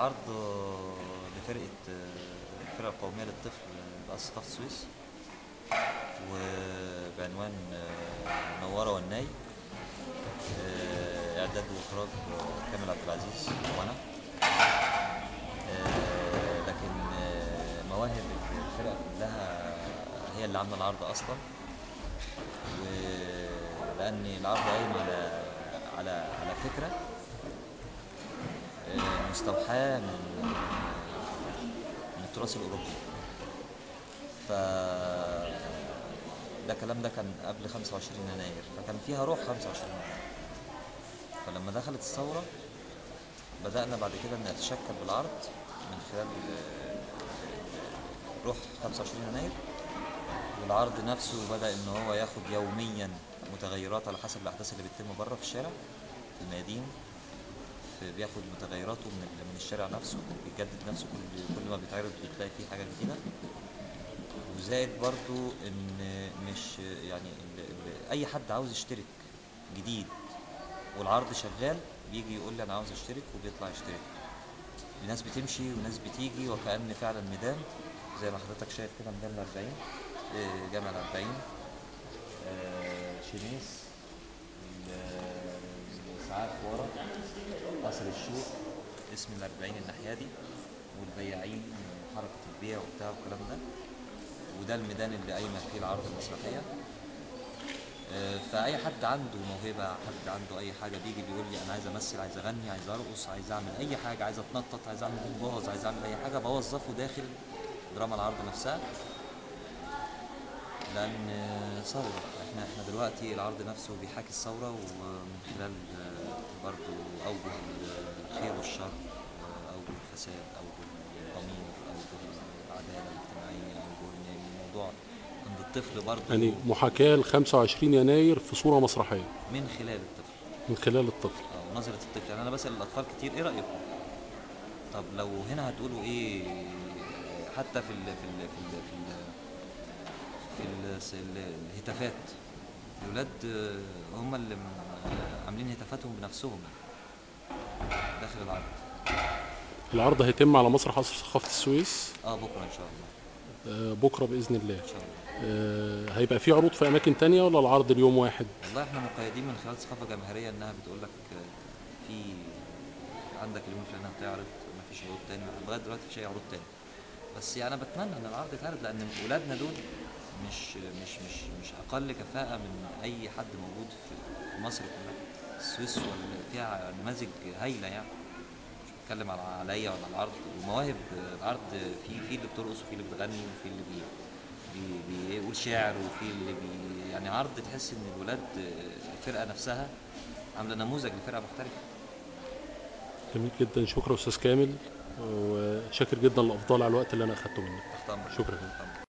العرض لفرقة الفرقة القومية للطفل بأساس ثقافة السويس، وبعنوان نوارة والناي. إعداد وإخراج كامل عبد العزيز وأنا. لكن مواهب الفرقة كلها هي اللي عاملة العرض أصلا، ولأن العرض قايم على فكرة مستوحاة من التراث الأوروبي. ف ده الكلام ده كان قبل 25 يناير، فكان فيها روح 25 يناير. فلما دخلت الثورة بدأنا بعد كده نتشكل بالعرض من خلال روح 25 يناير. والعرض نفسه بدأ ان هو ياخد يوميا متغيرات على حسب الأحداث اللي بتتم بره في الشارع، في الميادين. بياخد متغيراته من الشارع نفسه، بيجدد نفسه كل ما بيتعرض بتلاقي فيه حاجة جديدة. وزائد برضو ان مش يعني اي حد عاوز يشترك جديد والعرض شغال بيجي يقول لي انا عاوز اشترك وبيطلع يشترك. ناس بتمشي وناس بتيجي، وكأن فعلا ميدان زي ما حضرتك شايف كده، ميدان الأربعين، جامع الأربعين، شميس، الإسعاف ورا، قصر الشوق، اسم الأربعين الناحية دي، والبياعين وحركة البيع وبتاع والكلام ده. وده الميدان اللي قايمة فيه العرض المسرحية. فأي حد عنده موهبة، حد عنده أي حاجة، بيجي بيقول لي أنا عايز أمثل، عايز أغني، عايز أرقص، عايز أعمل أي حاجة، عايز أتنطط، عايز أعمل جمباز، عايز أعمل أي حاجة، بوظفه داخل دراما العرض نفسها. لأن ثورة، احنا دلوقتي العرض نفسه بيحاكي الثورة، ومن خلال برضو أوجه الخير والشر، أوجه الفساد، أوجه الضمير، أوجه العدالة الاجتماعية، أوجه إن الموضوع عند الطفل يعني برضو. محاكاة ل 25 يناير في صورة مسرحية من خلال الطفل، من خلال الطفل. ونظرة الطفل. يعني أنا بسأل الأطفال كتير إيه رأيكم؟ طب لو هنا هتقولوا إيه؟ حتى الهتافات، الولاد هم اللي عاملين هتافاتهم بنفسهم داخل العرض. العرض هيتم على مسرح قصر ثقافة السويس بكرة إن شاء الله. بكرة بإذن الله. إن شاء الله. هيبقى في عروض في أماكن تانية ولا العرض اليوم واحد؟ والله إحنا مقيدين من خلال ثقافة جماهيرية إنها بتقولك في عندك اليوم الفلاني هتعرض، مفيش عروض تاني، لغاية دلوقتي مفيش أي عروض تاني. بس يعني أنا بتمنى إن العرض يتعرض، لأن ولادنا دول مش أقل كفاءة من أي حد موجود في مصر كلها. السويس فيها نماذج هايلة يعني. مش بتكلم عليا ولا على العرض ومواهب العرض. في اللي بترقص، وفي اللي بتغني، وفي اللي بيقول شعر، وفي اللي يعني عرض تحس ان الولاد الفرقة نفسها عاملة نموذج لفرقة محترفة. جميل جدا، شكرا أستاذ كامل، وشاكر جدا الأفضل على الوقت اللي أنا أخدته منك. تحت امرك. شكرا. تحت امرك.